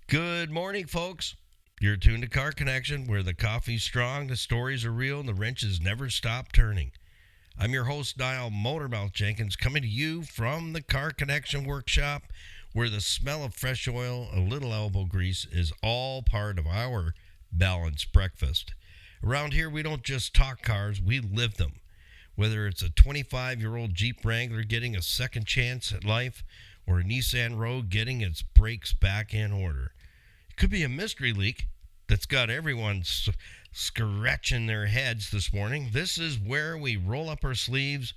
Good morning, folks. You're tuned to Car Connection, where the coffee's strong, the stories are real, and the wrenches never stop turning. I'm your host, Dial Motormouth Jenkins, coming to you from the Car Connection workshop, where the smell of fresh oil, a little elbow grease, is all part of our balanced breakfast. Around here, we don't just talk cars, we live them. Whether it's a 25-year-old Jeep Wrangler getting a second chance at life, or a Nissan Rogue getting its brakes back in order. Could be a mystery leak that's got everyone scratching their heads this morning. This is where we roll up our sleeves,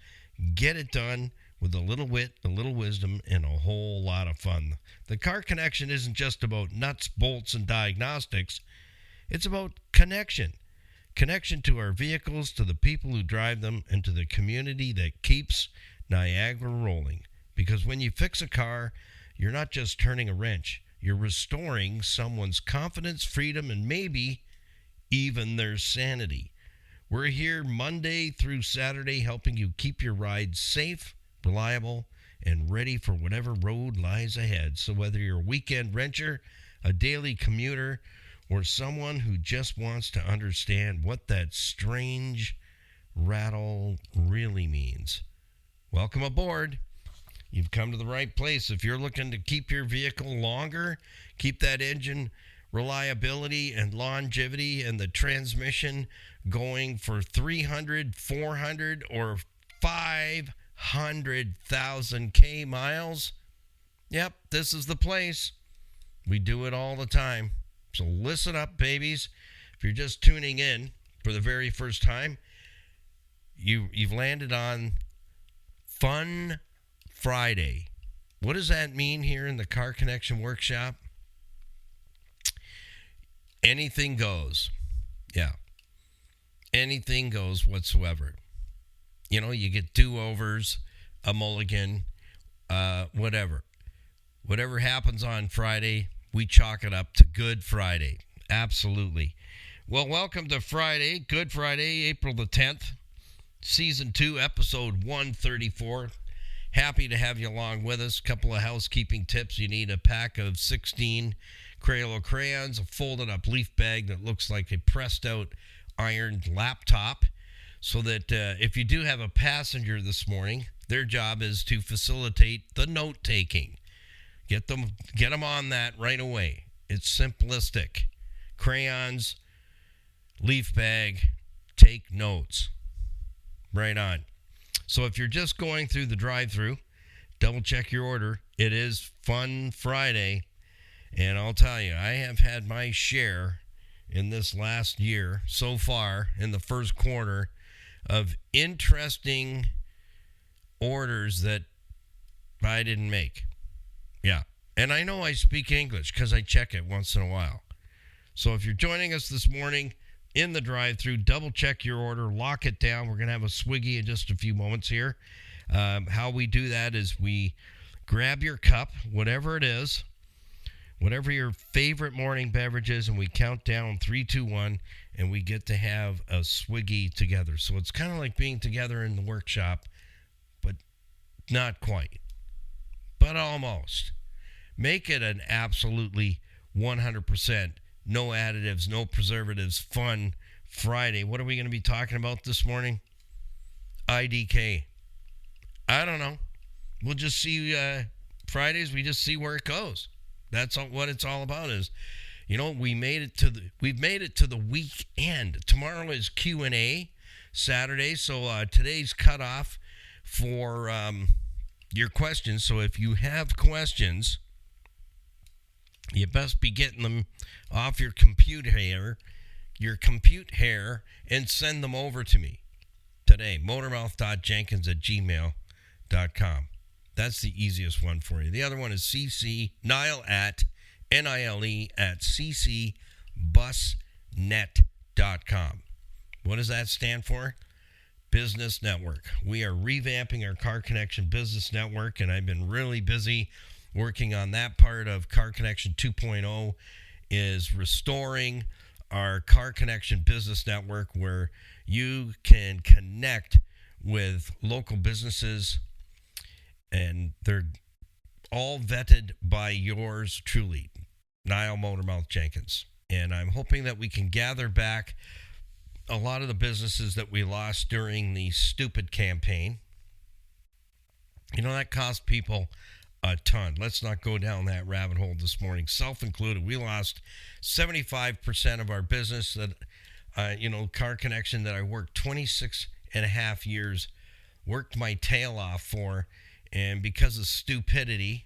get it done with a little wit, a little wisdom, and a whole lot of fun. The Car Connection isn't just about nuts, bolts, and diagnostics. It's about connection. Connection to our vehicles, to the people who drive them, and to the community that keeps Niagara rolling. Because when you fix a car, you're not just turning a wrench. You're restoring someone's confidence, freedom, and maybe even their sanity. We're here Monday through Saturday helping you keep your ride safe, reliable, and ready for whatever road lies ahead. So whether you're a weekend wrencher, a daily commuter, or someone who just wants to understand what that strange rattle really means, welcome aboard. You've come to the right place. If you're looking to keep your vehicle longer, keep that engine reliability and longevity and the transmission going for 300, 400, or 500,000 K miles, yep, this is the place. We do it all the time. So listen up, babies. If you're just tuning in for the very first time, you've landed on Fun Friday. What does that mean here in the Car Connection workshop? Anything goes. Yeah. Anything goes whatsoever. You know, you get do-overs, a mulligan, whatever. Whatever happens on Friday, we chalk it up to Good Friday. Absolutely. Well, welcome to Friday, Good Friday, April the 10th, Season 2, Episode 134. Happy to have you along with us. Couple of housekeeping tips. You need a pack of 16 Crayola crayons, a folded up leaf bag that looks like a pressed out ironed laptop, so that if you do have a passenger this morning, their job is to facilitate the note taking. Get them on that right away. It's simplistic. Crayons, leaf bag, take notes. Right on. So if you're just going through the drive-through, double check your order. It is Fun Friday. And I'll tell you, I have had my share in this last year so far in the first quarter of interesting orders that I didn't make. Yeah. And I know I speak English because I check it once in a while. So if you're joining us this morning in the drive-thru, double check your order, lock it down. We're going to have a swiggy in just a few moments here. How we do that is we grab your cup, whatever it is, whatever your favorite morning beverage is, and we count down 3, 2, 1, and we get to have a swiggy together. So it's kind of like being together in the workshop, but not quite, but almost. Make it an absolutely 100% no additives, no preservatives, fun Friday. What are we going to be talking about this morning? IDK. I don't know. We'll just see. Fridays, we just see where it goes. That's what it's all about. Is, you know, we've made it to the weekend. Tomorrow is Q&A Saturday, so today's cutoff for your questions. So if you have questions, you best be getting them off your compute hair, and send them over to me today. motormouth.jenkins@gmail.com. That's the easiest one for you. The other one is Nile@ccbusnet.com. What does that stand for? Business Network. We are revamping our Car Connection Business Network, and I've been really busy working on that part of Car Connection 2.0, is restoring our Car Connection Business Network, where you can connect with local businesses, and they're all vetted by yours truly. Niall Motormouth Jenkins. And I'm hoping that we can gather back a lot of the businesses that we lost during the stupid campaign. That cost people a ton. Let's not go down that rabbit hole this morning, self-included. We lost 75% of our business that, Car Connection, that I worked 26 and a half years, worked my tail off for, and because of stupidity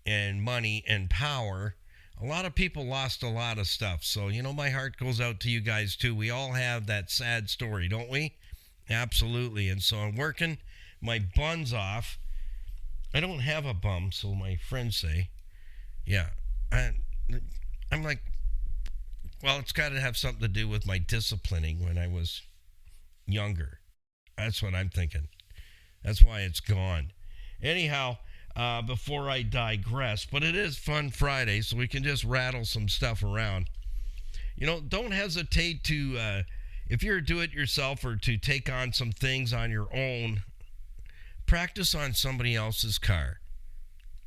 and money and power, a lot of people lost a lot of stuff. So, my heart goes out to you guys too. We all have that sad story, don't we? Absolutely. And so I'm working my buns off. I don't have a bum, so my friends say. Yeah. I'm like, well, it's got to have something to do with my disciplining when I was younger. That's what I'm thinking. That's why it's gone. Anyhow, before I digress, but it is Fun Friday, so we can just rattle some stuff around. Don't hesitate to, if you're a do-it-yourself or to take on some things on your own, practice on somebody else's car.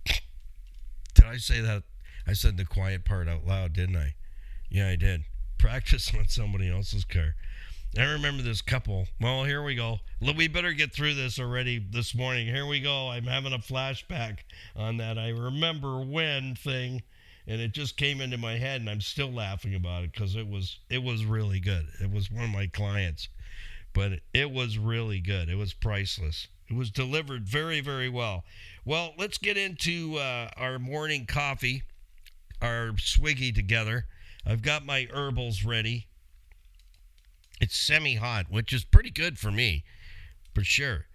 Did I say that? I said the quiet part out loud, didn't I? Yeah, I did. Practice on somebody else's car. I remember this couple. Well, here we go. We better get through this already this morning. Here we go. I'm having a flashback on that I remember when thing, and it just came into my head, and I'm still laughing about it because it was really good. It was one of my clients, but it was really good. It was priceless. It was delivered very, very well. Well, let's get into our morning coffee, our swiggy together. I've got my herbals ready. It's semi-hot, which is pretty good for me, for sure.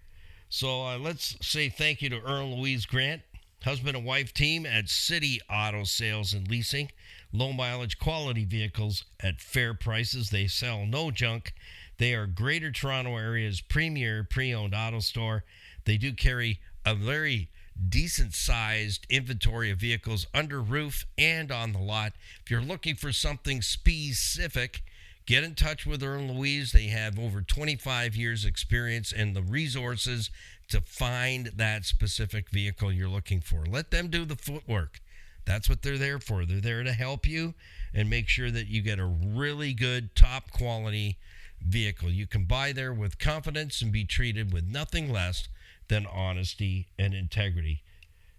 So let's say thank you to Earl and Louise Grant, husband and wife team at City Auto Sales and Leasing. Low mileage quality vehicles at fair prices. They sell no junk. They are Greater Toronto Area's premier pre-owned auto store. They do carry a very decent-sized inventory of vehicles under roof and on the lot. If you're looking for something specific, get in touch with Earl and Louise. They have over 25 years experience and the resources to find that specific vehicle you're looking for. Let them do the footwork. That's what they're there for. They're there to help you and make sure that you get a really good, top quality vehicle. You can buy there with confidence and be treated with nothing less than honesty and integrity.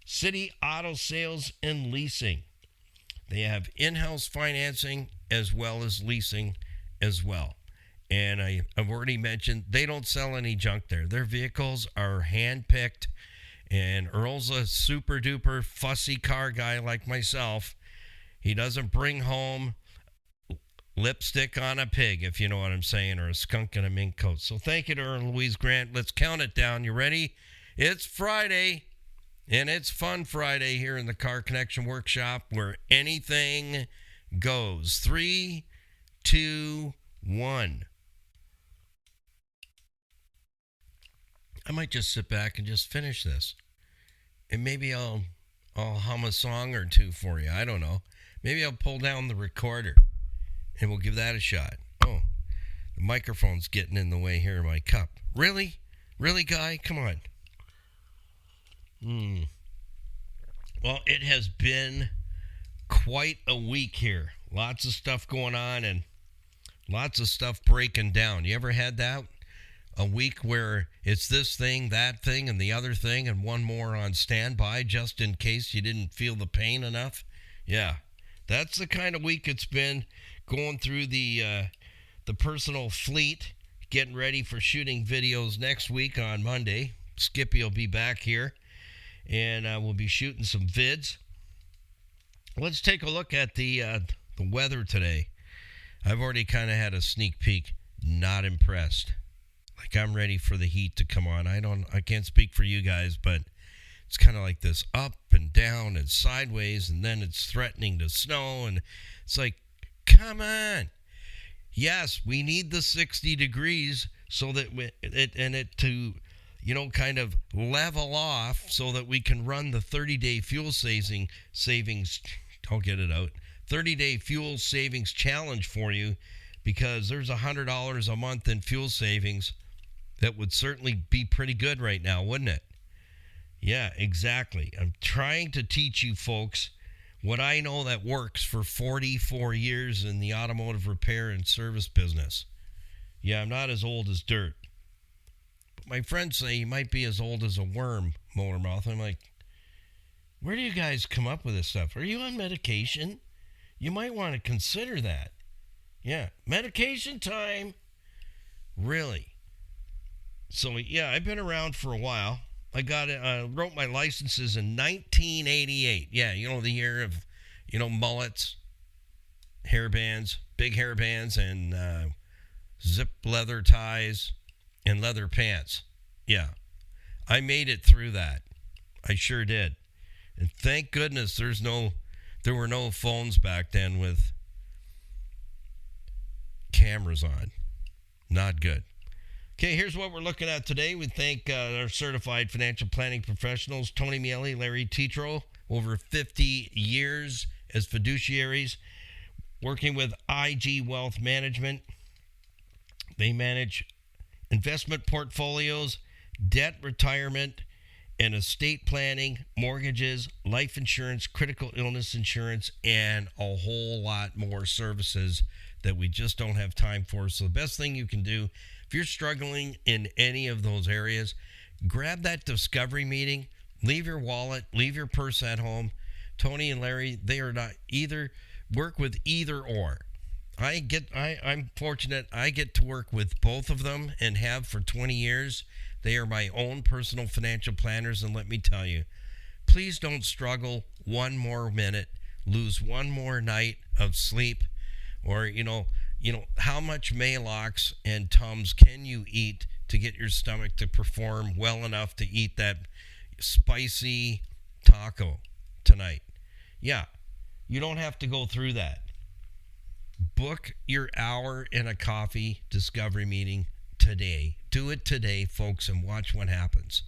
City Auto Sales and Leasing. They have in-house financing as well as leasing as well. And I've already mentioned they don't sell any junk there. Their vehicles are hand-picked, and Earl's a super-duper fussy car guy like myself. He doesn't bring home lipstick on a pig, if you know what I'm saying, or a skunk in a mink coat. So thank you to Earl and Louise Grant. Let's count it down. You ready? It's Friday, and it's Fun Friday here in the Car Connection Workshop, where anything goes. 3, 2, 1. I might just sit back and just finish this, and maybe I'll hum a song or two for you. I don't know. Maybe I'll pull down the recorder, and we'll give that a shot. Oh, the microphone's getting in the way here of my cup. Really? Really, Guy? Come on. Well, it has been quite a week here. Lots of stuff going on and lots of stuff breaking down. You ever had that? A week where it's this thing, that thing, and the other thing, and one more on standby just in case you didn't feel the pain enough? Yeah, that's the kind of week it's been. Going through the personal fleet, getting ready for shooting videos next week on Monday. Skippy will be back here, and we'll be shooting some vids. Let's take a look at the weather today. I've already kind of had a sneak peek. Not impressed. Like, I'm ready for the heat to come on. I can't speak for you guys, but it's kind of like this up and down and sideways, and then it's threatening to snow, and it's like, come on. Yes, we need the 60 degrees so that it to, kind of level off so that we can run the 30-day fuel savings. I'll get it out. 30-day fuel savings challenge for you, because there's $100 a month in fuel savings. That would certainly be pretty good right now, wouldn't it? Yeah, exactly. I'm trying to teach you folks what I know that works for 44 years in the automotive repair and service business. Yeah, I'm not as old as dirt. But my friends say you might be as old as a worm, Motormouth. I'm like, where do you guys come up with this stuff? Are you on medication? You might want to consider that. Yeah, medication time. Really? So, yeah, I've been around for a while. I wrote my licenses in 1988. Yeah, the year of, mullets, hairbands, big hairbands, and zip leather ties and leather pants. Yeah, I made it through that. I sure did. And thank goodness there were no phones back then with cameras on. Not good. Okay, here's what we're looking at today. We thank our certified financial planning professionals, Tony Miele, Larry Tetro, over 50 years as fiduciaries, working with IG Wealth Management. They manage investment portfolios, debt retirement, and estate planning, mortgages, life insurance, critical illness insurance, and a whole lot more services that we just don't have time for. So the best thing you can do, if you're struggling in any of those areas, grab that discovery meeting, leave your wallet, leave your purse at home. Tony and Larry, they are not work with either or. I'm fortunate I get to work with both of them and have for 20 years. They are my own personal financial planners, and let me tell you, please don't struggle one more minute, lose one more night of sleep, or how much Maalox and Tums can you eat to get your stomach to perform well enough to eat that spicy taco tonight? Yeah, you don't have to go through that. Book your hour in a coffee discovery meeting today. Do it today, folks, and watch what happens.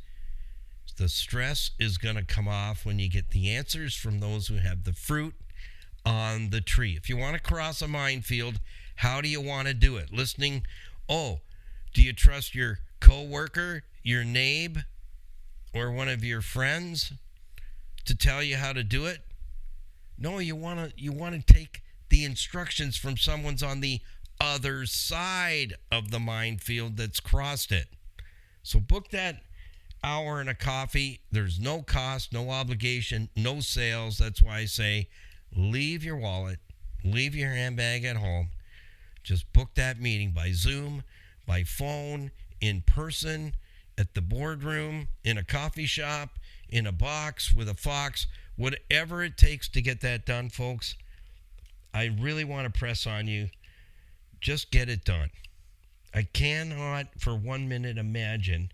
The stress is going to come off when you get the answers from those who have the fruit on the tree. If you want to cross a minefield, how do you want to do it? Listening, do you trust your coworker, your neighbor, or one of your friends to tell you how to do it? No, you want to take the instructions from someone's on the other side of the minefield that's crossed it. So book that hour and a coffee. There's no cost, no obligation, no sales. That's why I say leave your wallet, leave your handbag at home. Just book that meeting by Zoom, by phone, in person, at the boardroom, in a coffee shop, in a box with a fox, whatever it takes to get that done, folks. I really want to press on you. Just get it done. I cannot for 1 minute imagine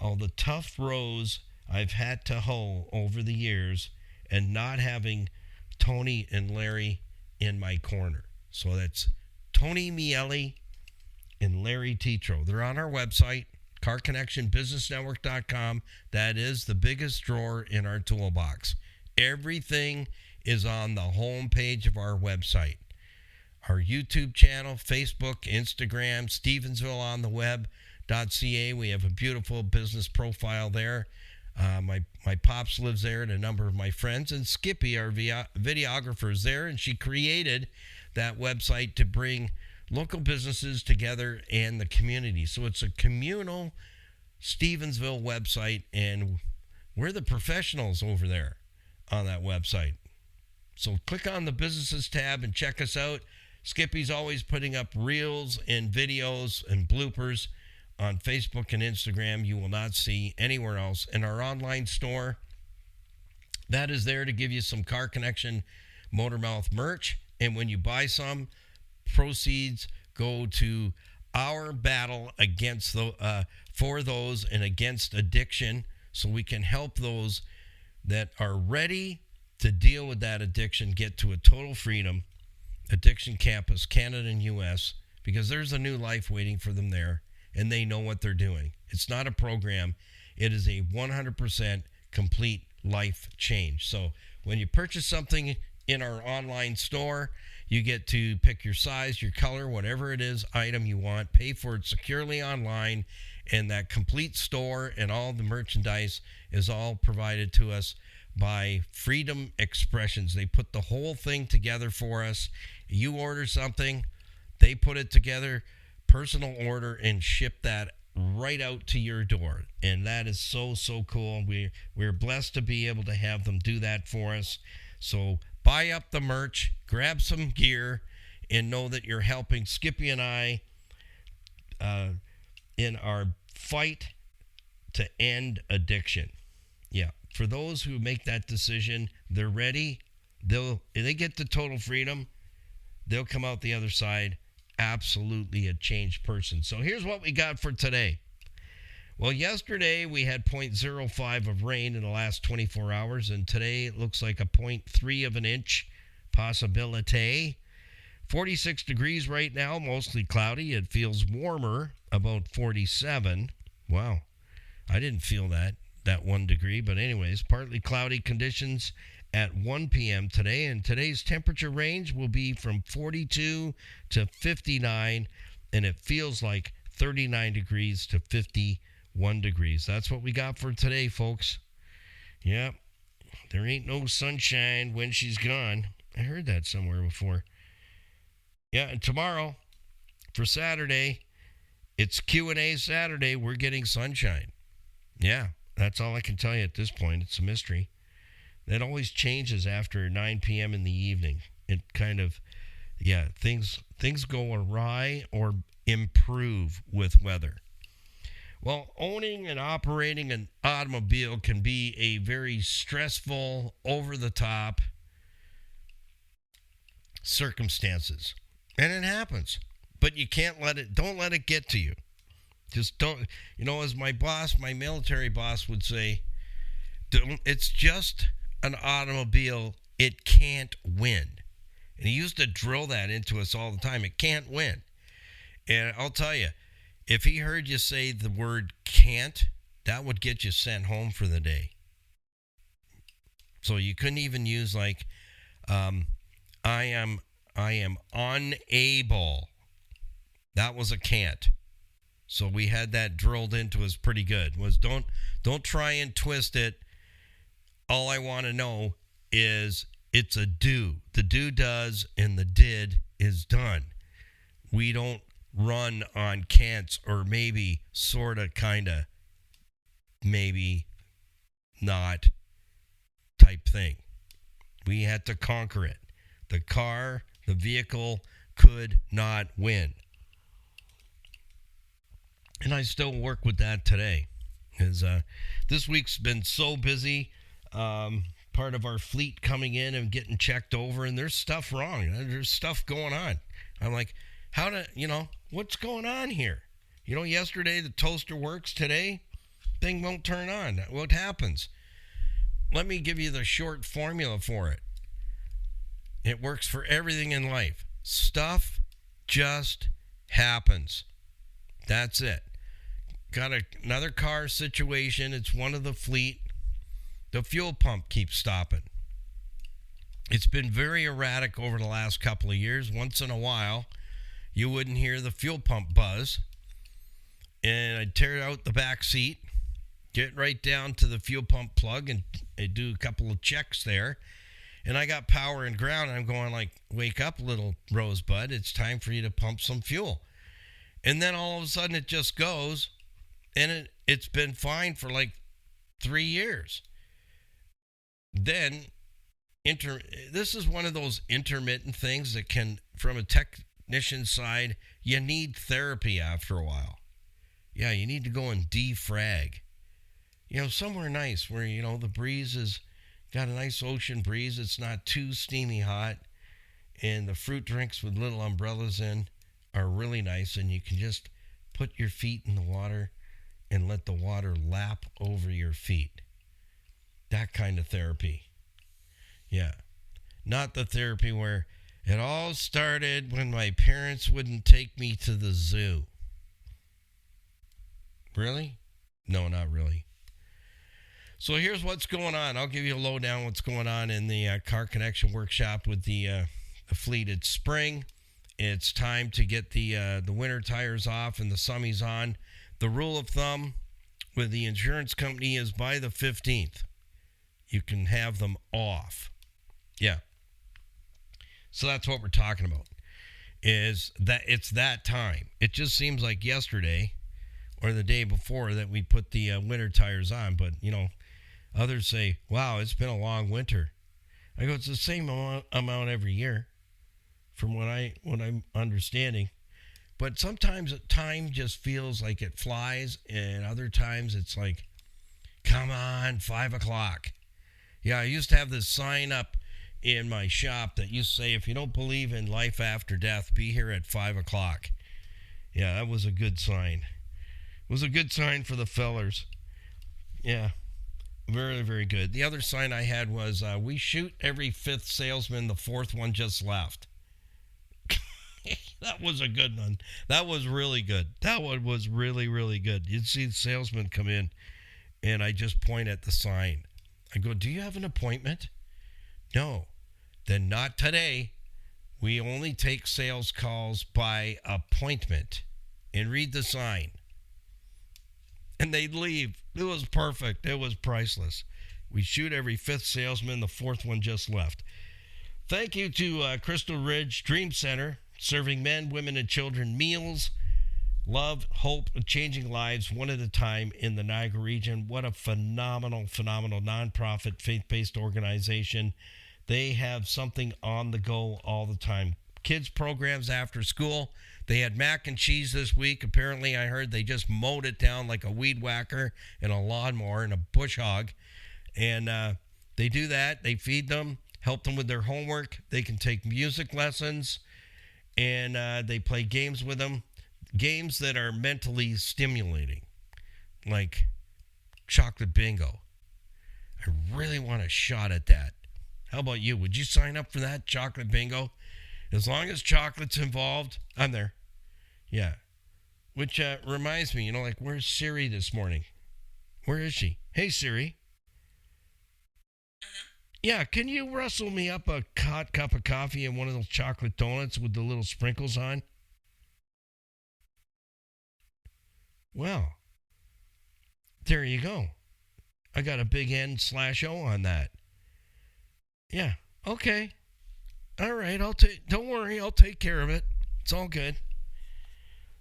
all the tough rows I've had to hoe over the years and not having Tony and Larry in my corner. So that's Tony Miele and Larry Tetro. They're on our website, carconnectionbusinessnetwork.com. That is the biggest drawer in our toolbox. Everything is on the home page of our website. Our YouTube channel, Facebook, Instagram, Stevensvilleontheweb.ca. We have a beautiful business profile there. My pops lives there and a number of my friends. And Skippy, our videographer, is there. And she created that website to bring local businesses together and the community. So it's a communal Stevensville website. And we're the professionals over there on that website. So click on the businesses tab and check us out. Skippy's always putting up reels and videos and bloopers on Facebook and Instagram you will not see anywhere else. And our online store, that is there to give you some Car Connection Motormouth merch. And when you buy some, proceeds go to our battle against for those and against addiction, so we can help those that are ready to deal with that addiction get to a total freedom. Addiction Campus, Canada and U.S., because there's a new life waiting for them there, and they know what they're doing. It's not a program. It is a 100% complete life change. So when you purchase something in our online store, you get to pick your size, your color, whatever it is, item you want, pay for it securely online, and that complete store and all the merchandise is all provided to us by Freedom Expressions. They put the whole thing together for us. You order something, they put it together, personal order, and ship that right out to your door. And that is so, so cool. We're blessed to be able to have them do that for us. So buy up the merch, grab some gear, and know that you're helping Skippy and I in our fight to end addiction. Yeah, for those who make that decision, they're ready. They get to total freedom. They'll come out the other side absolutely a changed person. So here's what we got for today. Well, yesterday we had 0.05 of rain in the last 24 hours, and today it looks like a 0.3 of an inch possibility. 46 degrees right now, mostly cloudy. It feels warmer, about 47. Wow, I didn't feel that 1 degree, but anyways, partly cloudy conditions at 1 p.m. today, and today's temperature range will be from 42 to 59, and it feels like 39 degrees to 51 degrees. That's what we got for today, folks. Yep, there ain't no sunshine when she's gone. I heard that somewhere before. Yeah, and tomorrow, for Saturday, it's Q&A Saturday. We're getting sunshine. Yeah, that's all I can tell you at this point. It's a mystery. That always changes after 9 p.m. in the evening. It kind of, things go awry or improve with weather. Well, owning and operating an automobile can be a very stressful, over-the-top circumstances. And it happens. But you don't let it get to you. Just don't, as my military boss would say, it's just an automobile. It can't win. And he used to drill that into us all the time. It can't win. And I'll tell you, if he heard you say the word can't, that would get you sent home for the day. So you couldn't even use like, I am unable. That was a can't. So we had that drilled into us pretty good. Was don't try and twist it. All I want to know is it's a do. The do does and the did is done. We don't run on can'ts or maybe, sorta, kinda, maybe not type thing. We had to conquer it. The vehicle could not win. And I still work with that today. This week's been so busy. Part of our fleet coming in and getting checked over, and there's stuff wrong. There's stuff going on. I'm like, what's going on here? Yesterday the toaster works. Today, thing won't turn on. What happens? Let me give you the short formula for it. It works for everything in life. Stuff just happens. That's it. Got another car situation. It's one of the fleet. The fuel pump keeps stopping. It's been very erratic over the last couple of years. Once in a while, you wouldn't hear the fuel pump buzz. And I'd tear out the back seat, get right down to the fuel pump plug, and I'd do a couple of checks there. And I got power and ground. And I'm going like, wake up, little rosebud. It's time for you to pump some fuel. And then all of a sudden it just goes. And it's been fine for like 3 years. Then, this is one of those intermittent things that can, from a technician side, you need therapy after a while. Yeah, you need to go and defrag. Somewhere nice where, the breeze has got a nice ocean breeze. It's not too steamy hot. And the fruit drinks with little umbrellas in are really nice. And you can just put your feet in the water and let the water lap over your feet. That kind of therapy. Yeah. Not the therapy where it all started when my parents wouldn't take me to the zoo. Really? No, not really. So here's what's going on. I'll give you a lowdown what's going on in the Car Connection workshop with the fleet. It's spring. It's time to get the winter tires off and the summies on. The rule of thumb with the insurance company is by the 15th. You can have them off. Yeah. So that's what we're talking about. Is that it's that time. It just seems like yesterday or the day before that we put the winter tires on. But, others say, wow, it's been a long winter. I go, it's the same amount every year from what I'm understanding. But sometimes time just feels like it flies, and other times it's like, come on, 5 o'clock. Yeah, I used to have this sign up in my shop that used to say, if you don't believe in life after death, be here at 5 o'clock. Yeah, that was a good sign. It was a good sign for the fellers. Yeah, very, very good. The other sign I had was, we shoot every fifth salesman, the fourth one just left. That was a good one. That was really good. That one was really, really good. You'd see the salesman come in, and I just point at the sign. I go, do you have an appointment? No. Then not today. We only take sales calls by appointment. And read the sign. And they'd leave. It was perfect. It was priceless. We shoot every fifth salesman. The fourth one just left. Thank you to Crystal Ridge Dream Center, serving men, women, and children meals, love, hope, changing lives one at a time in the Niagara region. What a phenomenal, phenomenal nonprofit faith-based organization. They have something on the go all the time. Kids programs after school. They had mac and cheese this week. Apparently, I heard they just mowed it down like a weed whacker and a lawnmower and a bush hog. And they do that. They feed them, help them with their homework. They can take music lessons, and they play games with them. Games that are mentally stimulating, like chocolate bingo. I really want a shot at that. How about you? Would you sign up for that, chocolate bingo? As long as chocolate's involved, I'm there. Yeah. Which reminds me, like, where's Siri this morning? Where is she? Hey, Siri. Yeah, can you rustle me up a hot cup of coffee and one of those chocolate donuts with the little sprinkles on? Well, there you go. I got a big N/O on that. Yeah, okay. All right, don't worry, I'll take care of it. It's all good.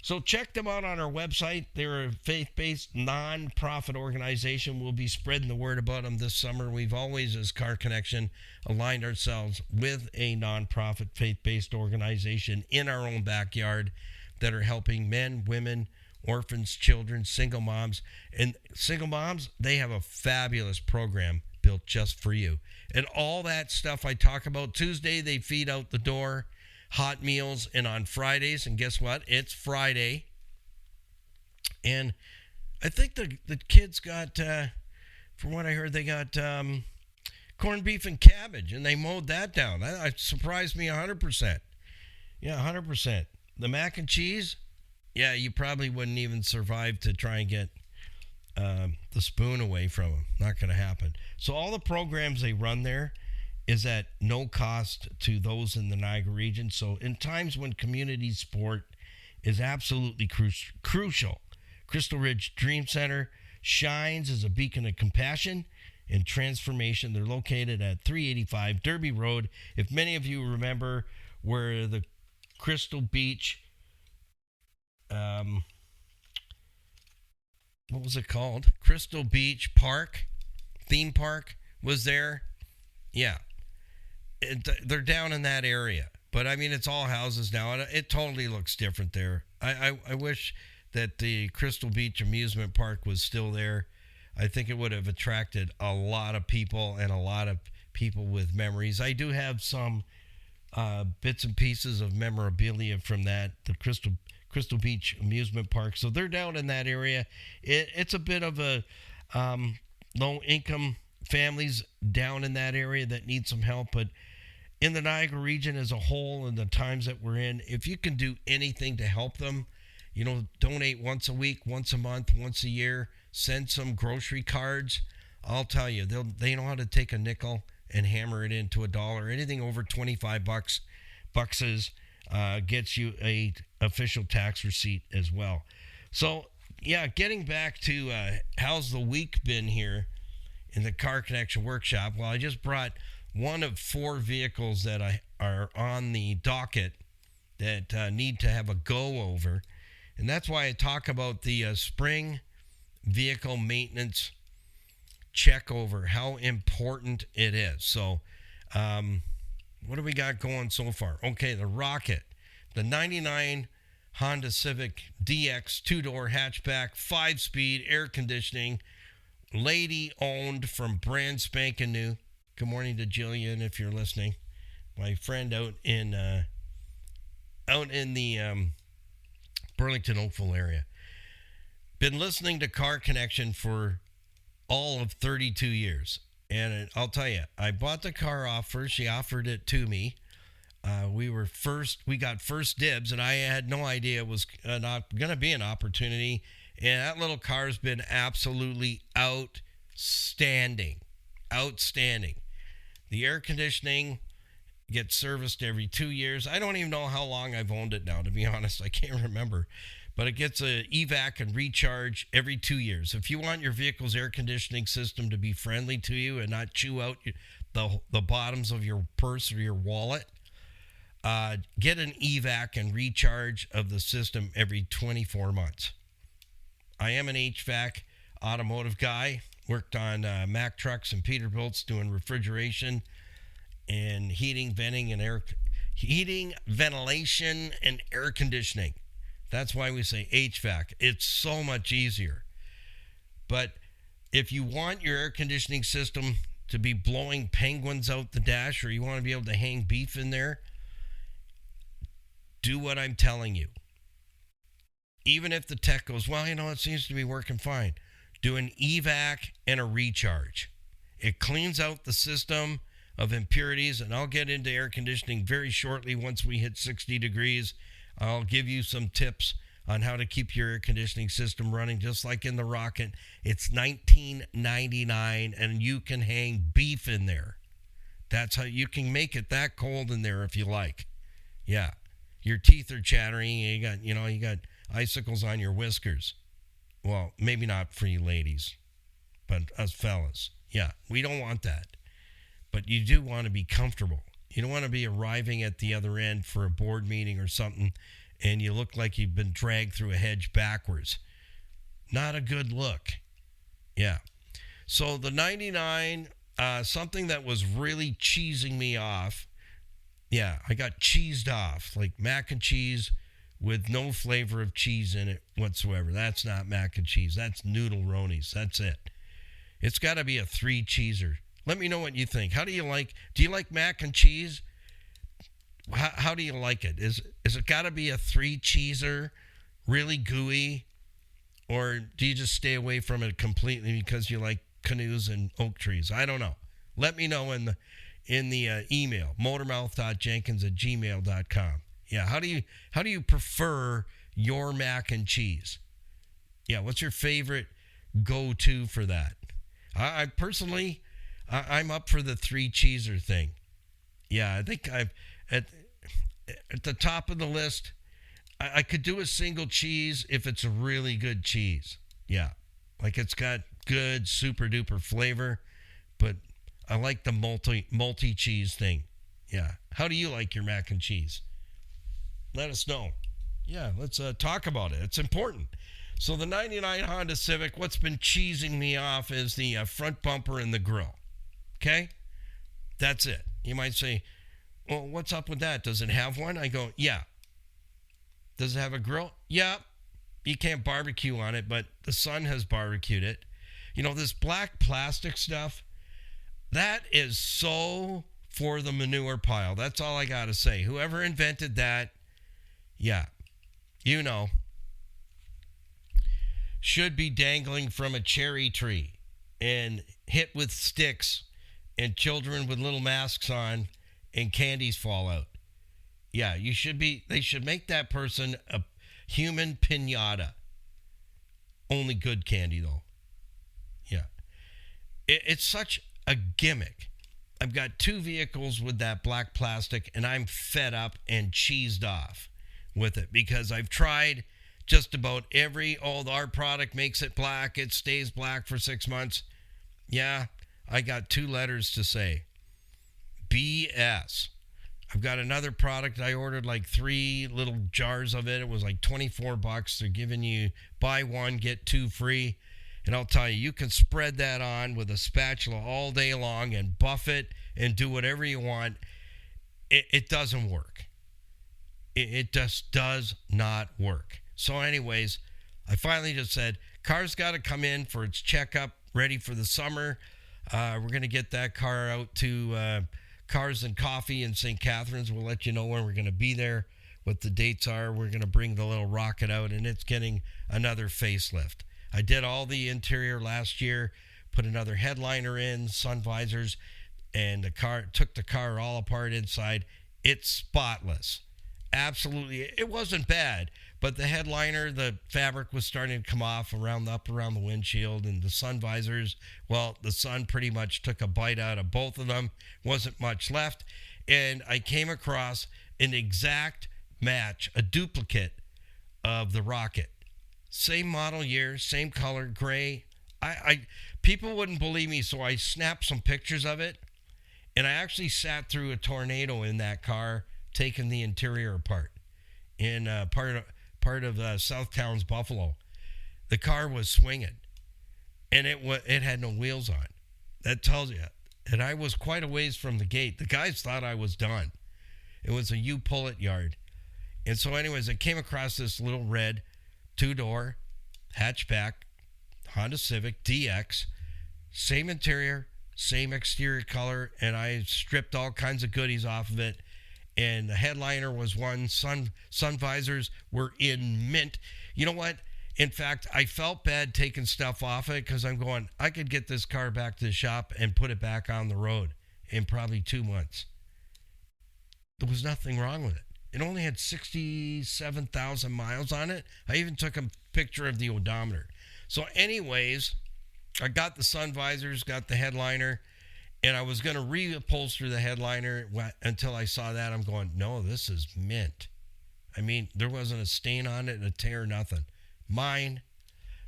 So check them out on our website. They're a faith-based, non-profit organization. We'll be spreading the word about them this summer. We've always, as Car Connection, aligned ourselves with a non-profit, faith-based organization in our own backyard that are helping men, women, orphans, children, single moms. And single moms, they have a fabulous program built just for you. And all that stuff I talk about, Tuesday, they feed out the door hot meals, and on Fridays, and guess what? It's Friday. And I think the kids got, from what I heard, they got corned beef and cabbage, and they mowed that down. That surprised me 100%. Yeah, 100%. The mac and cheese, yeah, you probably wouldn't even survive to try and get the spoon away from them. Not going to happen. So all the programs they run there is at no cost to those in the Niagara region. So in times when community support is absolutely crucial, Crystal Ridge Dream Center shines as a beacon of compassion and transformation. They're located at 385 Derby Road. If many of you remember where the Crystal Beach, what was it called? Crystal Beach Park, theme park was there. Yeah. They're down in that area. But, I mean, it's all houses now. And it totally looks different there. I wish that the Crystal Beach Amusement Park was still there. I think it would have attracted a lot of people and a lot of people with memories. I do have some bits and pieces of memorabilia from that, the Crystal Beach Amusement Park. So they're down in that area. It's a bit of a low-income families down in that area that need some help. But in the Niagara region as a whole and the times that we're in, if you can do anything to help them, donate once a week, once a month, once a year, send some grocery cards. I'll tell you, they know how to take a nickel and hammer it into $1. Anything over $25 gets you a official tax receipt as well. So, yeah, getting back to how's the week been here in the Car Connection workshop. Well, I just brought one of 4 vehicles that are on the docket that need to have a go-over. And that's why I talk about the spring vehicle maintenance check over, how important it is. So what do we got going so far? Okay, the Rocket, the 99 Honda Civic DX 2-door hatchback, 5-speed, air conditioning, lady owned from brand spanking new. Good morning to Jillian if you're listening. My friend out in the Burlington Oakville area. Been listening to Car Connection for all of 32 years. And I'll tell you, I bought the car off her. She offered it to me. We got first dibs, and I had no idea it was not going to be an opportunity. And that little car's been absolutely outstanding. Outstanding. The air conditioning gets serviced every 2 years. I don't even know how long I've owned it now, to be honest. I can't remember. But it gets a evac and recharge every 2 years. If you want your vehicle's air conditioning system to be friendly to you and not chew out the bottoms of your purse or your wallet, get an evac and recharge of the system every 24 months. I am an HVAC automotive guy. Worked on Mack trucks and Peterbilts doing refrigeration and ventilation, and air conditioning. That's why we say HVAC. It's so much easier. But if you want your air conditioning system to be blowing penguins out the dash, or you want to be able to hang beef in there, do what I'm telling you. Even if the tech goes, well, it seems to be working fine. Do an evac and a recharge. It cleans out the system of impurities, and I'll get into air conditioning very shortly. Once we hit 60 degrees, I'll give you some tips on how to keep your air conditioning system running, just like in the Rocket. It's $19.99, and you can hang beef in there. That's how you can make it that cold in there if you like. Yeah, your teeth are chattering. You got icicles on your whiskers. Well, maybe not for you ladies, but us fellas. Yeah, we don't want that. But you do want to be comfortable. You don't want to be arriving at the other end for a board meeting or something, and you look like you've been dragged through a hedge backwards. Not a good look. Yeah. So the 99, something that was really cheesing me off. Yeah, I got cheesed off, like mac and cheese with no flavor of cheese in it whatsoever. That's not mac and cheese. That's noodle-ronies. That's it. It's got to be a 3-cheeser. Let me know what you think. Do you like mac and cheese? How do you like it? Is it got to be a 3-cheeser, really gooey, or do you just stay away from it completely because you like canoes and oak trees? I don't know. Let me know in the email, motormouth.jenkins@gmail.com. Yeah, how do you prefer your mac and cheese? Yeah, what's your favorite go-to for that? I personally, I'm up for the 3-cheeser thing. Yeah, I think I'm at the top of the list. I could do a single cheese if it's a really good cheese. Yeah, like it's got good super duper flavor, but I like the multi cheese thing. Yeah, how do you like your mac and cheese? Let us know. Yeah, let's talk about it. It's important. So the 99 Honda Civic, what's been cheesing me off is the front bumper and the grille. Okay? That's it. You might say, well, what's up with that? Does it have one? I go, yeah. Does it have a grill? Yeah. You can't barbecue on it, but the son has barbecued it. This black plastic stuff, that is so for the manure pile. That's all I got to say. Whoever invented that, yeah, should be dangling from a cherry tree and hit with sticks and children with little masks on and candies fall out. Yeah, they should make that person a human piñata. Only good candy, though. Yeah. It's such a gimmick. I've got 2 vehicles with that black plastic, and I'm fed up and cheesed off with it because I've tried just about our product makes it black. It stays black for 6 months. Yeah, I got 2 letters to say. BS. I've got another product. I ordered like 3 little jars of it. It was like $24. They're giving you buy 1, get 2 free. And I'll tell you, you can spread that on with a spatula all day long and buff it and do whatever you want. It doesn't work. It just does not work. So anyways, I finally just said, car's got to come in for its checkup, ready for the summer. We're going to get that car out to Cars and Coffee in St. Catharines. We'll let you know when we're going to be there, what the dates are. We're going to bring the little rocket out, and it's getting another facelift. I did all the interior last year, put another headliner in, sun visors, and took the car all apart inside. It's spotless. Absolutely. It wasn't bad, but the headliner, the fabric was starting to come off up around the windshield, and the sun visors, well, the sun pretty much took a bite out of both of them. Wasn't much left. And I came across an exact match, a duplicate of the Rocket. Same model year, same color, gray. People wouldn't believe me, so I snapped some pictures of it, and I actually sat through a tornado in that car, taking the interior apart in part of Southtowns, Buffalo. The car was swinging, and it had no wheels on. That tells you. And I was quite a ways from the gate. The guys thought I was done. It was a you-pull-it yard. And so anyways, I came across this little red 2-door hatchback Honda Civic DX, same interior, same exterior color, and I stripped all kinds of goodies off of it. And the headliner was one. Sun visors were in mint. You know what? In fact, I felt bad taking stuff off it because I'm going, I could get this car back to the shop and put it back on the road in probably 2 months. There was nothing wrong with it. It only had 67,000 miles on it. I even took a picture of the odometer. So anyways, I got the sun visors, got the headliner, and I was going to reupholster the headliner until I saw that. I'm going, no, this is mint. I mean, there wasn't a stain on it, a tear, nothing. Mine.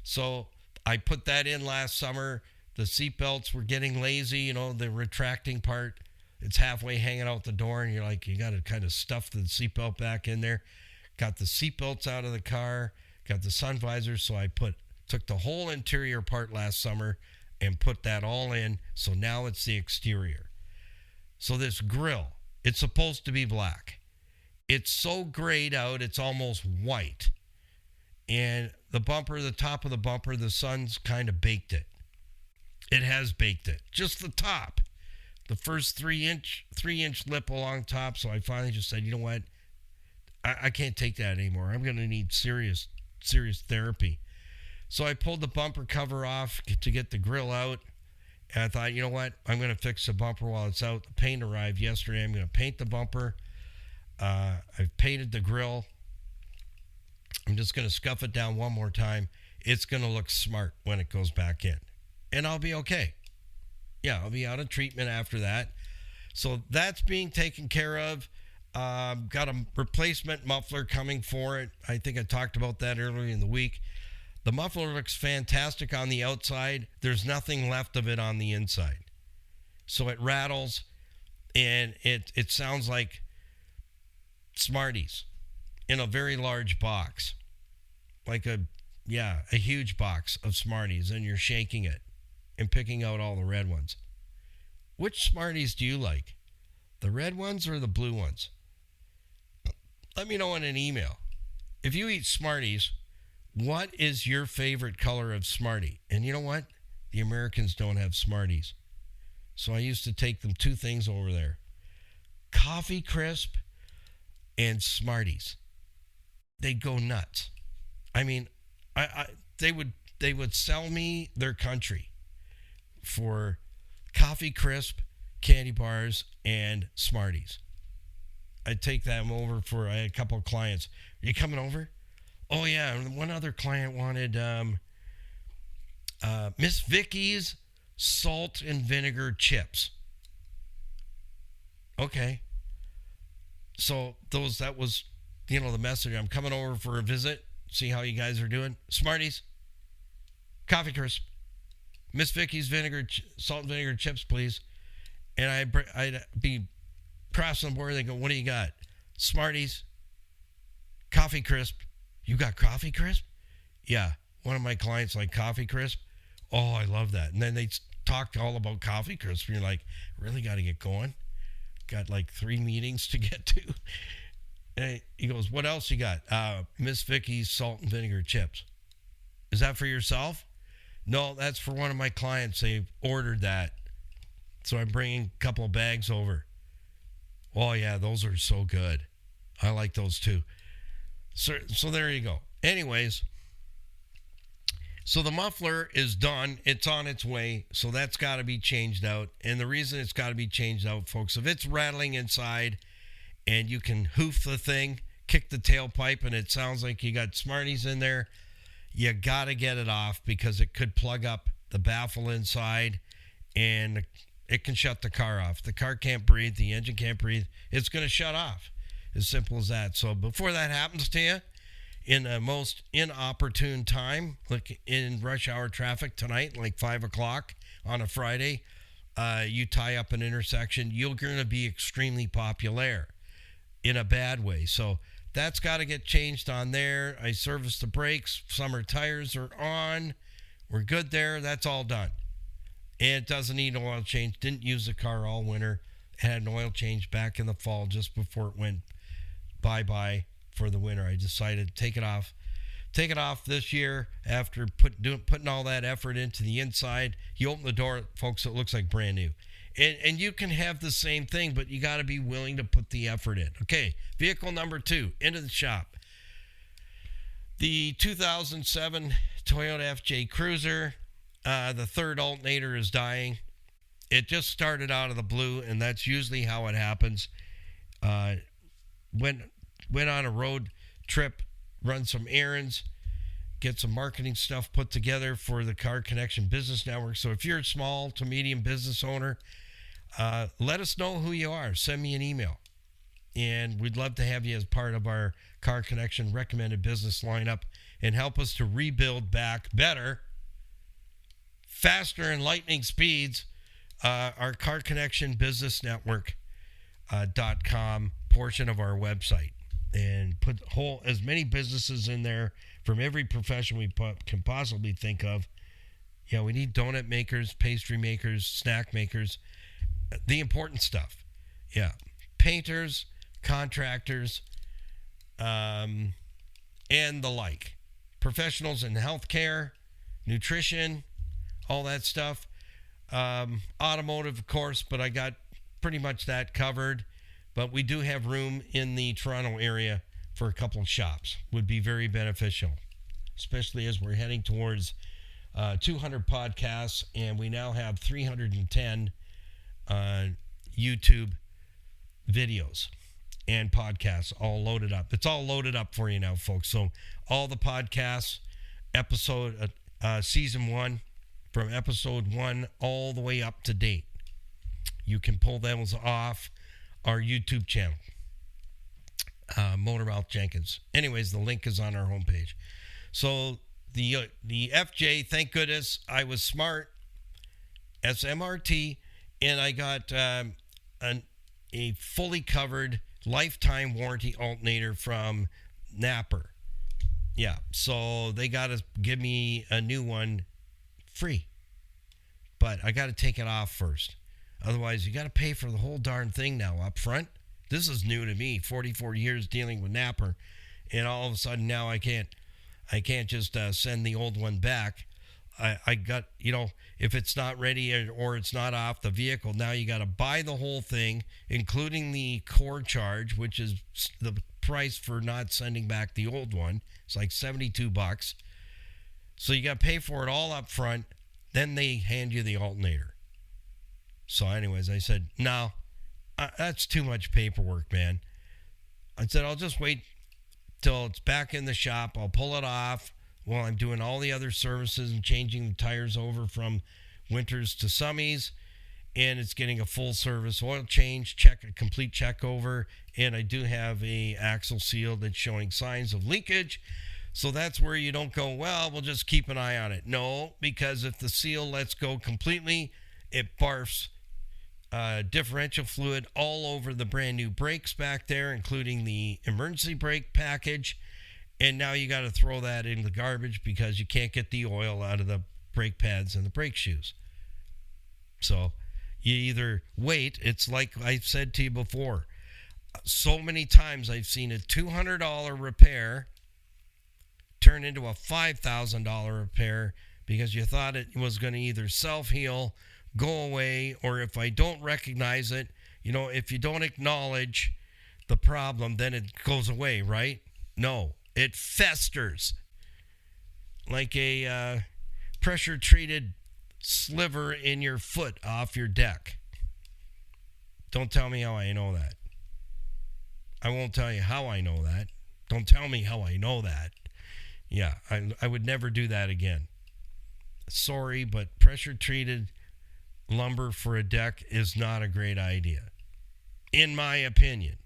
So I put that in last summer. The seatbelts were getting lazy, the retracting part. It's halfway hanging out the door, and you're like, you got to kind of stuff the seatbelt back in there. Got the seatbelts out of the car, got the sun visors, so I took the whole interior part last summer and put that all in, so now it's the exterior. So this grill, it's supposed to be black. It's so grayed out, it's almost white. And the top of the bumper, the sun's kind of baked it. It has baked it, just the top. The first 3-inch lip along top, so I finally just said, you know what? I can't take that anymore. I'm going to need serious therapy. So I pulled the bumper cover off to get the grill out. And I thought, you know what? I'm going to fix the bumper while it's out. The paint arrived yesterday. I'm going to paint the bumper. I've painted the grill. I'm just going to scuff it down one more time. It's going to look smart when it goes back in. And I'll be okay. Yeah, I'll be out of treatment after that. So that's being taken care of. Got a replacement muffler coming for it. I think I talked about that earlier in the week. The muffler looks fantastic on the outside. There's nothing left of it on the inside. So it rattles, and it sounds like Smarties in a very large box. Like a huge box of Smarties, and you're shaking it and picking out all the red ones. Which Smarties do you like? The red ones or the blue ones? Let me know in an email. If you eat Smarties, what is your favorite color of Smartie? And you know what? The Americans don't have Smarties. So I used to take them 2 things over there. Coffee Crisp and Smarties. They'd go nuts. I mean, they would sell me their country for Coffee Crisp, candy bars, and Smarties. I'd take them over I had a couple of clients. Are you coming over? Oh, yeah. One other client wanted Miss Vicky's salt and vinegar chips. Okay. So that was, the message. I'm coming over for a visit. See how you guys are doing. Smarties. Coffee Crisp. Miss Vicky's salt and vinegar chips, please. And I'd be crossing the board. They go, what do you got? Smarties, Coffee Crisp. You got Coffee Crisp? Yeah. One of my clients like Coffee Crisp. Oh, I love that. And then they talk all about Coffee Crisp. And you're like, really got to get going? Got like 3 meetings to get to. And he goes, what else you got? Miss Vicky's salt and vinegar chips. Is that for yourself? No, that's for one of my clients. They ordered that. So I'm bringing a couple of bags over. Oh, yeah, those are so good. I like those too. So there you go. Anyways, so the muffler is done. It's on its way. So that's got to be changed out. And the reason it's got to be changed out, folks, if it's rattling inside and you can hoof the thing, kick the tailpipe, and it sounds like you got Smarties in there, you got to get it off because it could plug up the baffle inside and it can shut the car off. The car can't breathe. The engine can't breathe. It's going to shut off. As simple as that. So before that happens to you, in a most inopportune time, like in rush hour traffic tonight, like 5 o'clock on a Friday, you tie up an intersection, you're going to be extremely popular in a bad way. So that's got to get changed on there. I serviced the brakes. Summer tires are on. We're good there. That's all done. And it doesn't need an oil change. Didn't use the car all winter. Had an oil change back in the fall just before it went bye-bye for the winter. I decided to take it off this year after putting all that effort into the inside. You open the door, folks, it looks like brand new. And you can have the same thing, but you got to be willing to put the effort in. Okay, vehicle number 2, into the shop. The 2007 Toyota FJ Cruiser, the third alternator is dying. It just started out of the blue, and that's usually how it happens. Went on a road trip, run some errands, get some marketing stuff put together for the Car Connection Business Network. So if you're a small to medium business owner, let us know who you are. Send me an email. And we'd love to have you as part of our Car Connection recommended business lineup and help us to rebuild back better, faster, and lightning speeds our Car Connection Business Network.com portion of our website, and put as many businesses in there from every profession we can possibly think of. Yeah, we need donut makers, pastry makers, snack makers, the important stuff. Yeah, painters, contractors, and the like. Professionals in healthcare, nutrition, all that stuff. Automotive, of course, but I got pretty much that covered. But we do have room in the Toronto area for a couple of shops. Would be very beneficial, especially as we're heading towards 200 podcasts, and we now have 310 YouTube videos and podcasts all loaded up. It's all loaded up for you now, folks. So all the podcasts, season 1, from episode 1 all the way up to date. You can pull those off our YouTube channel, Motormouth Jenkins. Anyways, the link is on our homepage. So the FJ, thank goodness I was smart, SMRT, and I got a fully covered lifetime warranty alternator from Napper. Yeah, so they got to give me a new one free, but I got to take it off first. Otherwise, you got to pay for the whole darn thing now up front. This is new to me, 44 years dealing with Napper, and all of a sudden now I can't just send the old one back. I got, if it's not ready or it's not off the vehicle, now you got to buy the whole thing, including the core charge, which is the price for not sending back the old one. It's like $72. So you got to pay for it all up front. Then they hand you the alternator. So anyways, I said, no, that's too much paperwork, man. I said, I'll just wait till it's back in the shop. I'll pull it off while I'm doing all the other services and changing the tires over from winters to summies. And it's getting a full service oil change, a complete check over. And I do have a axle seal that's showing signs of leakage. So that's where you don't go, well, we'll just keep an eye on it. No, because if the seal lets go completely, it barfs differential fluid all over the brand new brakes back there, including the emergency brake package. And now you got to throw that in the garbage because you can't get the oil out of the brake pads and the brake shoes. So you either wait. It's like I've said to you before. So many times I've seen a $200 repair turn into a $5,000 repair because you thought it was going to either self-heal, go away, or if I don't recognize it, if you don't acknowledge the problem, then it goes away, right? No, it festers like a pressure-treated sliver in your foot off your deck. Don't tell me how I know that. I won't tell you how I know that. Don't tell me how I know that. Yeah, I would never do that again. Sorry, but pressure-treated lumber for a deck is not a great idea, in my opinion.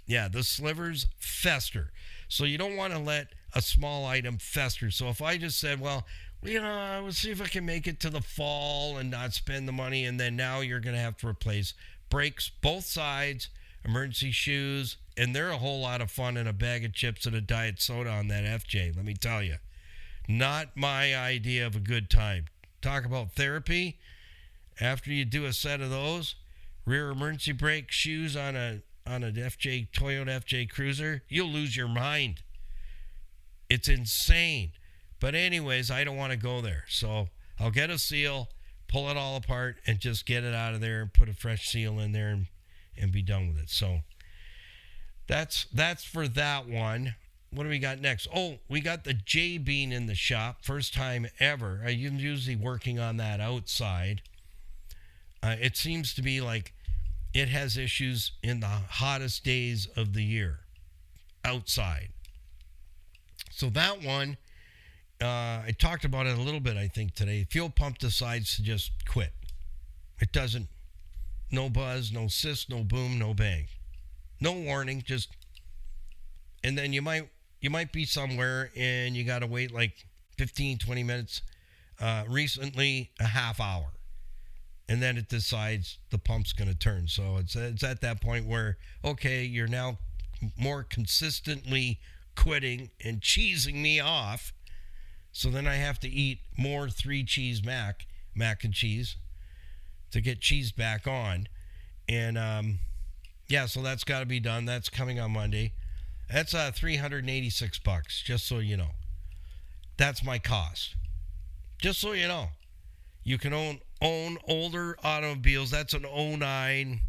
Yeah, the slivers fester. So you don't want to let a small item fester. So if I just said, well, we'll see if I can make it to the fall and not spend the money, and then now you're going to have to replace brakes, both sides, emergency shoes, and they're a whole lot of fun, and a bag of chips and a diet soda on that FJ, let me tell you. Not my idea of a good time. Talk about therapy. After you do a set of those, rear emergency brake shoes on an FJ, Toyota FJ Cruiser, you'll lose your mind. It's insane. But anyways, I don't want to go there. So I'll get a seal, pull it all apart, and just get it out of there and put a fresh seal in there and be done with it. So that's for that one. What do we got next? Oh, we got the J-Bean in the shop. First time ever. I'm usually working on that outside. It seems to be like it has issues in the hottest days of the year outside. So that one, I talked about it a little bit, I think, today. Fuel pump decides to just quit. It doesn't. No buzz, no sis, no boom, no bang. No warning, just. And then you might be somewhere and you got to wait like 15, 20 minutes. Recently, a half hour. And then it decides the pump's going to turn. So it's at that point where, okay, you're now more consistently quitting and cheesing me off. So then I have to eat more 3-cheese mac and cheese to get cheese back on. And so that's got to be done. That's coming on Monday. That's $386, just so you know. That's my cost. Just so you know. You can own older automobiles. That's an 09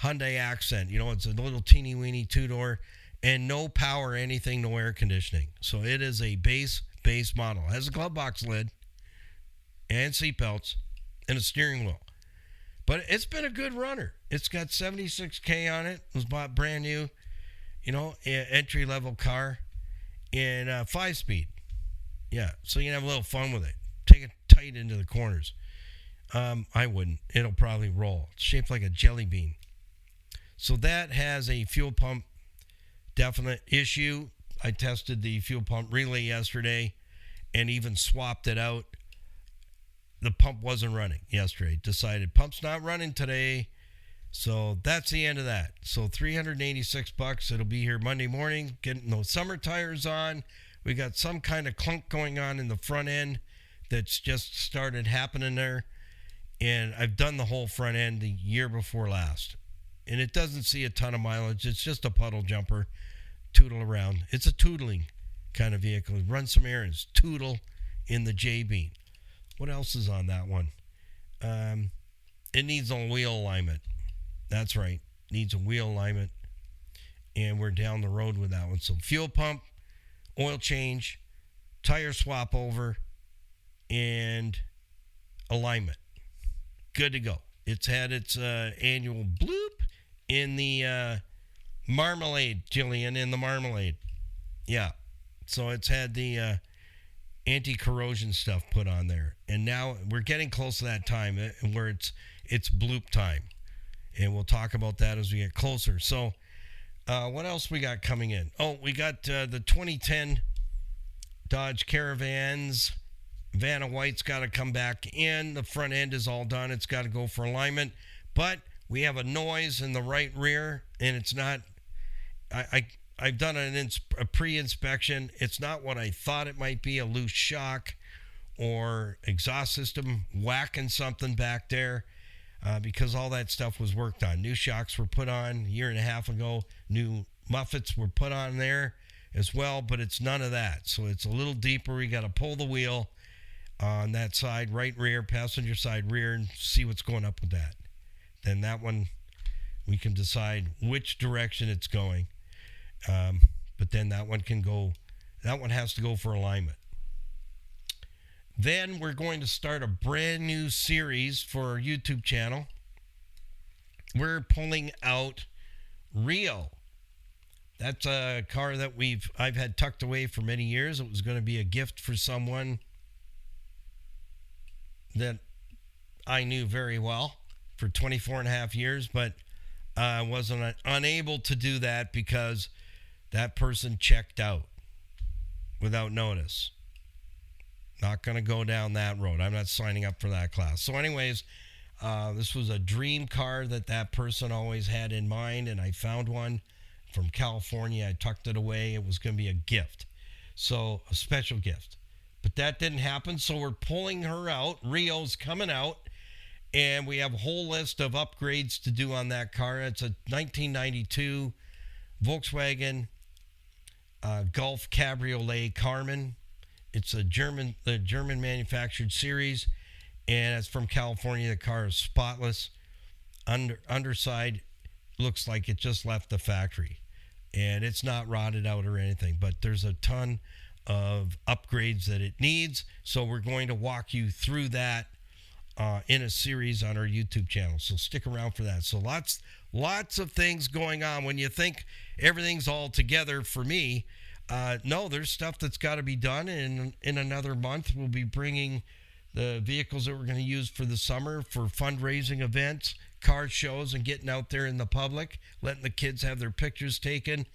Hyundai Accent. It's a little teeny weeny 2-door and no power, anything, no air conditioning. So it is a base model. It has a glove box lid and seatbelts and a steering wheel. But it's been a good runner. It's got 76K on it. It was bought brand new, entry-level car and 5-speed. Yeah, so you can have a little fun with it. Take it tight into the corners. I wouldn't. It'll probably roll. It's shaped like a jelly bean. So that has a fuel pump definite issue. I tested the fuel pump relay yesterday and even swapped it out. The pump wasn't running yesterday. Decided pump's not running today. So that's the end of that. So $386. It'll be here Monday morning. Getting those summer tires on. We got some kind of clunk going on in the front end that's just started happening there. And I've done the whole front end the year before last. And it doesn't see a ton of mileage. It's just a puddle jumper. Tootle around. It's a tootling kind of vehicle. Run some errands. Tootle in the J-Bean. What else is on that one? It needs a wheel alignment. That's right. Needs a wheel alignment. And we're down the road with that one. So fuel pump, oil change, tire swap over, and alignment. Good to go. It's had its annual bloop in the marmalade, Jillian, in the marmalade. Yeah. So it's had the anti-corrosion stuff put on there. And now we're getting close to that time where it's bloop time. And we'll talk about that as we get closer. So what else we got coming in? Oh, we got the 2010 Dodge Caravans. Vanna White's got to come back in. The front end is all done. It's got to go for alignment. But we have a noise in the right rear, and it's not... I've done a pre-inspection. It's not what I thought it might be, a loose shock or exhaust system whacking something back there, because all that stuff was worked on. New shocks were put on a year and a half ago. New muffets were put on there as well, but it's none of that. So it's a little deeper. We got to pull the wheel on that side, right rear, passenger side rear, and see what's going up with that. Then that one, we can decide which direction it's going. But then that one has to go for alignment. Then we're going to start a brand new series for our YouTube channel. We're pulling out Rio. That's a car that I've had tucked away for many years. It was going to be a gift for someone that I knew very well for 24 and a half years, but I wasn't unable to do that because that person checked out without notice. Not going to go down that road. I'm not signing up for that class. So anyways, this was a dream car that person always had in mind, and I found one from California. I tucked it away. It was going to be a gift. So a special gift. But that didn't happen, so we're pulling her out. Rio's coming out, and we have a whole list of upgrades to do on that car. It's a 1992 Volkswagen Golf Cabriolet Carmen. It's the German manufactured series, and it's from California. The car is spotless. Underside looks like it just left the factory, and it's not rotted out or anything, but there's a ton of upgrades that it needs. So we're going to walk you through that in a series on our YouTube channel. So stick around for that. So lots of things going on. When you think everything's all together for me, no, there's stuff that's got to be done. And in another month, we'll be bringing the vehicles that we're going to use for the summer for fundraising events, car shows, and getting out there in the public, letting the kids have their pictures taken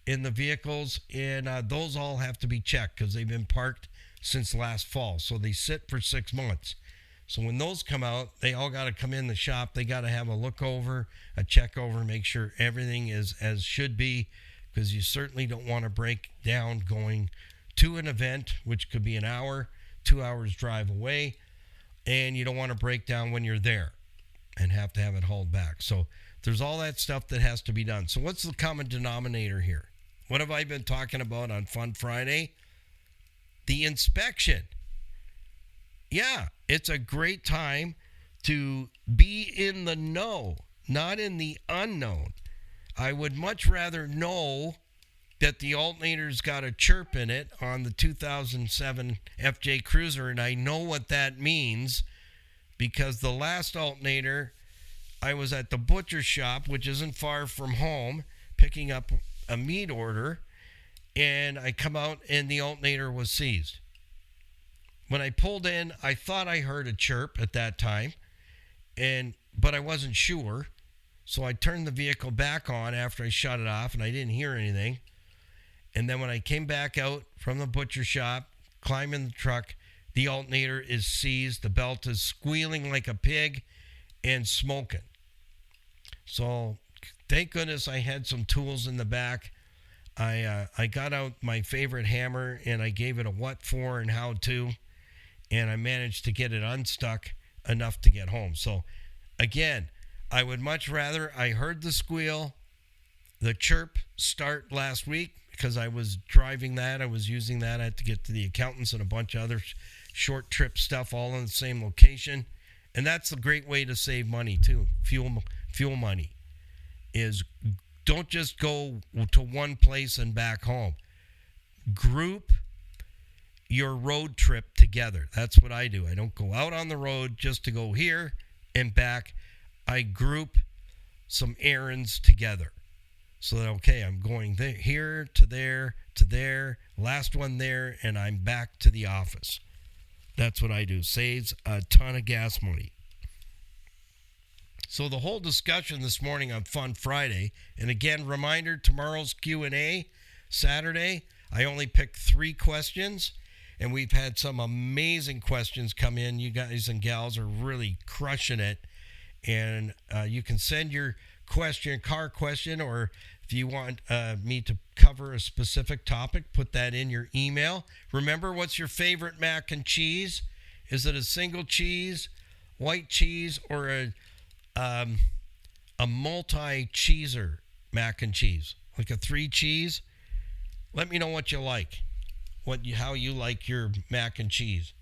in the vehicles. And those all have to be checked because they've been parked since last fall. So they sit for 6 months. So when those come out, they all got to come in the shop. They got to have a look over, a check over, make sure everything is as should be, because you certainly don't want to break down going to an event, which could be an hour, 2 hours drive away, and you don't want to break down when you're there and have to have it hauled back. So there's all that stuff that has to be done. So what's the common denominator here? What have I been talking about on Fun Friday? The inspection. Yeah, it's a great time to be in the know, not in the unknown. I would much rather know that the alternator's got a chirp in it on the 2007 FJ Cruiser, and I know what that means because the last alternator, I was at the butcher shop, which isn't far from home, picking up a meat order, and I come out and the alternator was seized. When I pulled in, I thought I heard a chirp at that time, but I wasn't sure. So I turned the vehicle back on after I shut it off, and I didn't hear anything. And then when I came back out from the butcher shop, climbing the truck, the alternator is seized. The belt is squealing like a pig and smoking. So thank goodness I had some tools in the back. I got out my favorite hammer, and I gave it a what for and how to. And I managed to get it unstuck enough to get home. So, again, I would much rather, I heard the squeal, the chirp start last week because I was driving that. I was using that. I had to get to the accountants and a bunch of other short trip stuff all in the same location. And that's a great way to save money, too. Fuel money is don't just go to one place and back home. Group your road trip together. That's what I do. I don't go out on the road just to go here and back. I group some errands together so that, okay, I'm going here to there, last one there, and I'm back to the office. That's what I do. Saves a ton of gas money. So the whole discussion this morning on Fun Friday, and again, reminder, tomorrow's Q&A, Saturday, I only picked 3 questions, and we've had some amazing questions come in. You guys and gals are really crushing it. And you can send your question, car question, or if you want me to cover a specific topic, put that in your email. Remember, what's your favorite mac and cheese? Is it a single cheese, white cheese, or a multi-cheeser mac and cheese, like a 3 cheese? Let me know what you like, how you like your mac and cheese.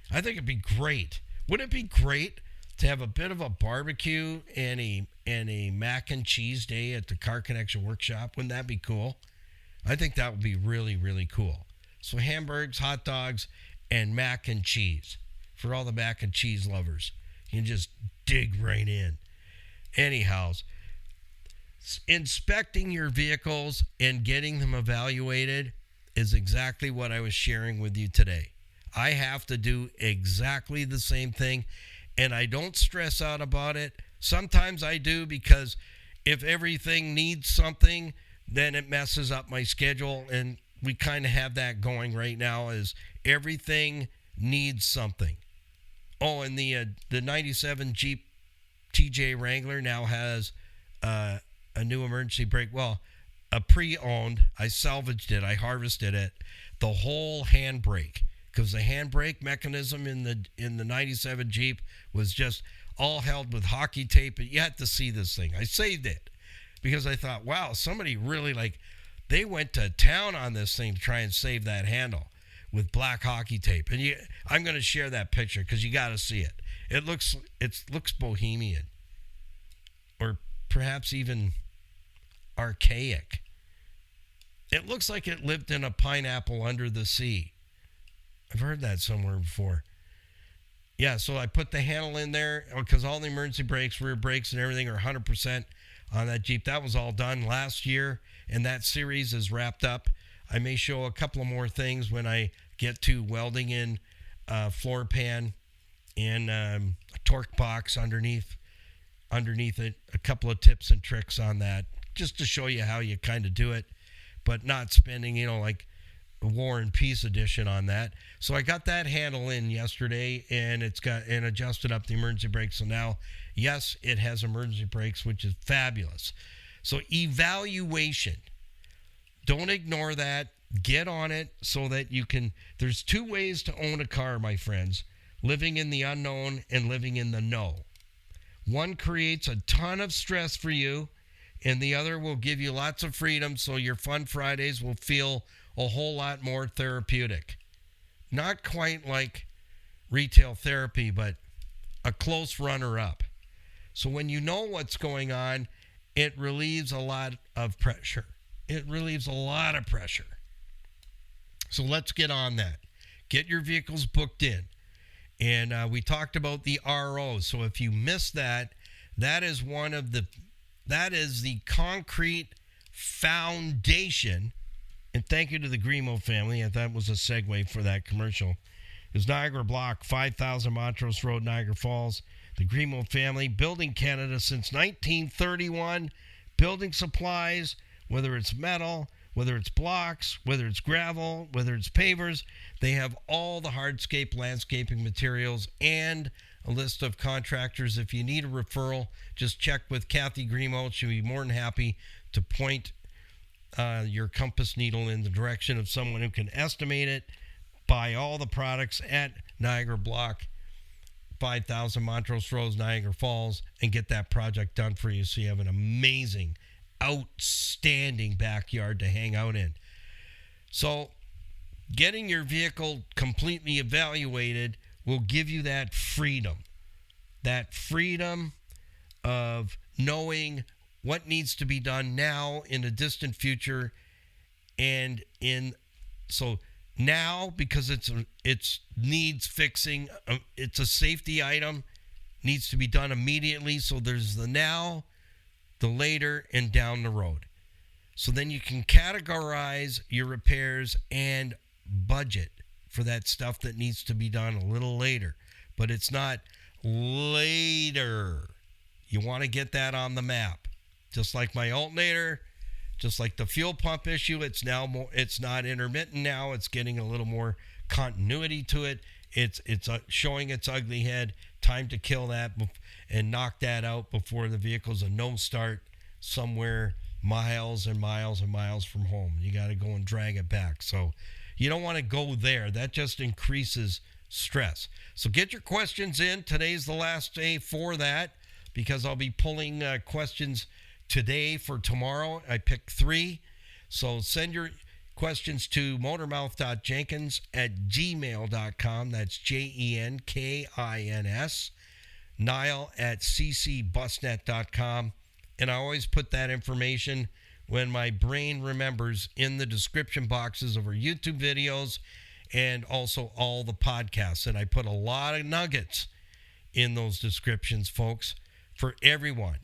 I think it'd be great. Wouldn't it be great to have a bit of a barbecue and a mac and cheese day at the Car Connection Workshop? Wouldn't that be cool? I think that would be really, really cool. So hamburgers, hot dogs, and mac and cheese for all the mac and cheese lovers. You can just dig right in. Anyhow, inspecting your vehicles and getting them evaluated is exactly what I was sharing with you today. I have to do exactly the same thing, and I don't stress out about it. Sometimes I do, because if everything needs something, then it messes up my schedule, and we kind of have that going right now, is everything needs something. Oh, and the 97 Jeep TJ Wrangler now has a new emergency brake. Well, a pre-owned. I salvaged it. I harvested it. The whole handbrake, because the handbrake mechanism in the 97 Jeep was just all held with hockey tape. You had to see this thing. I saved it because I thought, wow, somebody really they went to town on this thing to try and save that handle with black hockey tape. And I'm going to share that picture because you got to see it. It looks bohemian, or perhaps even archaic. It looks like it lived in a pineapple under the sea. I've heard that somewhere before. Yeah, so I put the handle in there because all the emergency brakes, rear brakes, and everything are 100% on that Jeep. That was all done last year, and that series is wrapped up. I may show a couple of more things when I get to welding in floor pan and a torque box underneath it. A couple of tips and tricks on that, just to show you how you kind of do it, but not spending, like a War and Peace edition on that. So I got that handle in yesterday, and adjusted up the emergency brakes. So now, yes, it has emergency brakes, which is fabulous. So evaluation. Don't ignore that. Get on it so that you can. There's 2 ways to own a car, my friends: living in the unknown and living in the know. One creates a ton of stress for you, and the other will give you lots of freedom, so your fun Fridays will feel a whole lot more therapeutic. Not quite like retail therapy, but a close runner-up. So when you know what's going on, it relieves a lot of pressure. So let's get on that. Get your vehicles booked in. And we talked about the RO. So if you missed that, that is the concrete foundation. And thank you to the Grimo family. I thought it was a segue for that commercial. It's Niagara Block, 5000 Montrose Road, Niagara Falls. The Grimo family, building Canada since 1931. Building supplies, whether it's metal, whether it's blocks, whether it's gravel, whether it's pavers. They have all the hardscape landscaping materials and a list of contractors. If you need a referral, just check with Kathy Grimo. She'll be more than happy to point your compass needle in the direction of someone who can estimate it, buy all the products at Niagara Block, 5000 Montrose Road, Niagara Falls, and get that project done for you so you have an amazing, outstanding backyard to hang out in. So getting your vehicle completely evaluated will give you that freedom of knowing what needs to be done now, in the distant future, and so now, because it's needs fixing, it's a safety item, needs to be done immediately. So there's the now, the later, and down the road. So then you can categorize your repairs and budget for that stuff that needs to be done a little later. But it's not later. You want to get that on the map. Just like my alternator, Just like the fuel pump issue, it's not intermittent now. It's getting a little more continuity to it. It's showing its ugly head. Time to kill that and knock that out before the vehicle's a no start somewhere miles and miles and miles from home. You got to go and drag it back. So you don't want to go there. That just increases stress. So get your questions in. Today's the last day for that because I'll be pulling questions today for tomorrow. I picked 3. So send your questions to motormouth.jenkins@gmail.com. That's JENKINS. Niall@ccbusnet.com. And I always put that information when my brain remembers in the description boxes of our YouTube videos and also all the podcasts. And I put a lot of nuggets in those descriptions, folks, for everyone,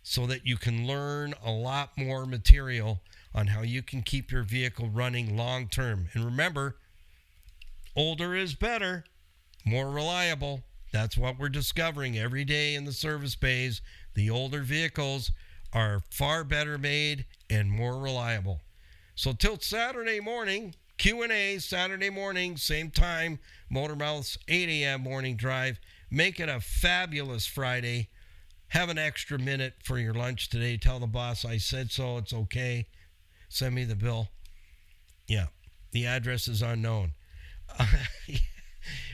so that you can learn a lot more material on how you can keep your vehicle running long term. And remember, older is better, more reliable. That's what we're discovering every day in the service bays. The older vehicles are far better made and more reliable. So till Saturday morning, Q&A, Saturday morning, same time, Motormouth's 8 a.m. morning drive. Make it a fabulous Friday. Have an extra minute for your lunch today. Tell the boss I said so. It's okay. Send me the bill. Yeah, the address is unknown.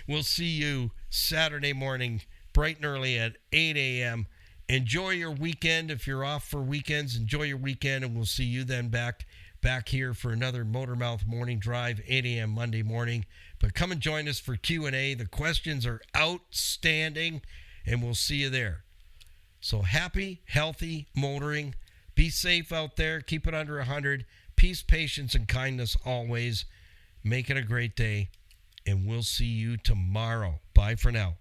We'll see you Saturday morning, bright and early at 8 a.m. Enjoy your weekend. If you're off for weekends, enjoy your weekend, and we'll see you then back here for another Motormouth morning drive, 8 a.m. Monday morning. But come and join us for Q&A. The questions are outstanding, and we'll see you there. So happy, healthy motoring. Be safe out there. Keep it under 100. Peace, patience, and kindness always. Make it a great day, and we'll see you tomorrow. Bye for now.